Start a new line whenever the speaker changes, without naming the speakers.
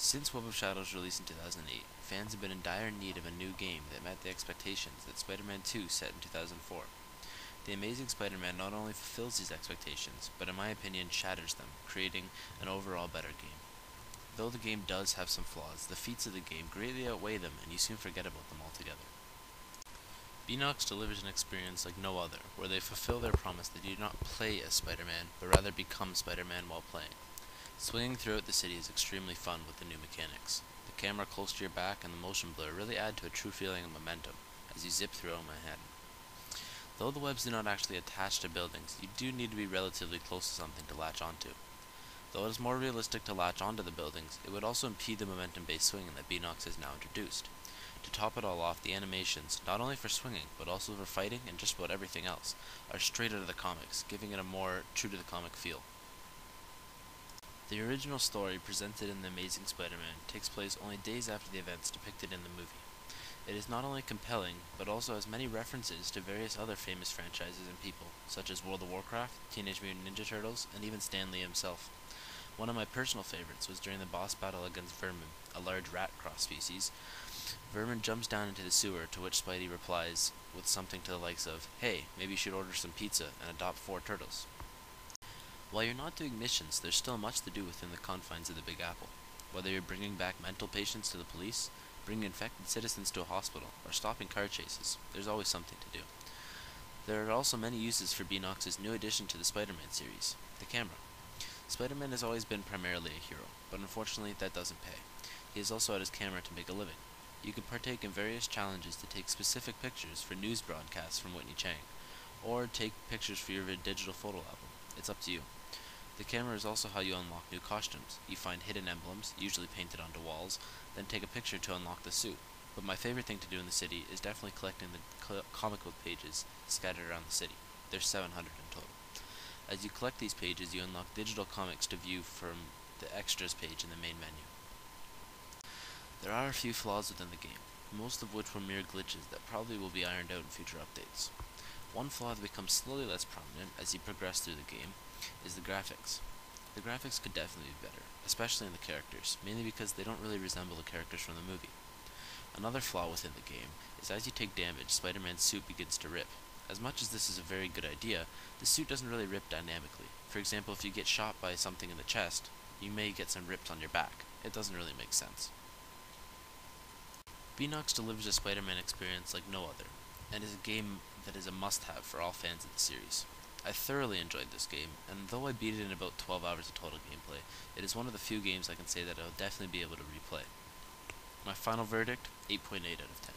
Since Web of Shadows released in 2008, fans have been in dire need of a new game that met the expectations that Spider-Man 2 set in 2004. The Amazing Spider-Man not only fulfills these expectations, but in my opinion shatters them, creating an overall better game. Though the game does have some flaws, the feats of the game greatly outweigh them and you soon forget about them altogether. Beenox delivers an experience like no other, where they fulfill their promise that you do not play as Spider-Man, but rather become Spider-Man while playing. Swinging throughout the city is extremely fun with the new mechanics. The camera close to your back and the motion blur really add to a true feeling of momentum as you zip through Manhattan. Though the webs do not actually attach to buildings, you do need to be relatively close to something to latch onto. Though it is more realistic to latch onto the buildings, it would also impede the momentum-based swinging that Beenox has now introduced. To top it all off, the animations, not only for swinging, but also for fighting and just about everything else, are straight out of the comics, giving it a more true-to-the-comic feel. The original story presented in The Amazing Spider-Man takes place only days after the events depicted in the movie. It is not only compelling, but also has many references to various other famous franchises and people, such as World of Warcraft, Teenage Mutant Ninja Turtles, and even Stan Lee himself. One of my personal favorites was during the boss battle against Vermin, a large rat cross-species. Vermin jumps down into the sewer, to which Spidey replies with something to the likes of, "Hey, maybe you should order some pizza and adopt 4 turtles." While you're not doing missions, there's still much to do within the confines of the Big Apple. Whether you're bringing back mental patients to the police, bringing infected citizens to a hospital, or stopping car chases, there's always something to do. There are also many uses for Beenox's new addition to the Spider-Man series, the camera. Spider-Man has always been primarily a hero, but unfortunately that doesn't pay. He has also had his camera to make a living. You can partake in various challenges to take specific pictures for news broadcasts from Whitney Chang, or take pictures for your digital photo album. It's up to you. The camera is also how you unlock new costumes. You find hidden emblems, usually painted onto walls, then take a picture to unlock the suit. But my favorite thing to do in the city is definitely collecting the comic book pages scattered around the city. There's 700 in total. As you collect these pages, you unlock digital comics to view from the extras page in the main menu. There are a few flaws within the game, most of which were mere glitches that probably will be ironed out in future updates. One flaw that becomes slowly less prominent as you progress through the game is the graphics. The graphics could definitely be better, especially in the characters, mainly because they don't really resemble the characters from the movie. Another flaw within the game is as you take damage, Spider-Man's suit begins to rip. As much as this is a very good idea, the suit doesn't really rip dynamically. For example, if you get shot by something in the chest, you may get some rips on your back. It doesn't really make sense. Beenox delivers a Spider-Man experience like no other, and is a game that is a must-have for all fans of the series. I thoroughly enjoyed this game, and though I beat it in about 12 hours of total gameplay, it is one of the few games I can say that I'll definitely be able to replay. My final verdict, 8.8 out of 10.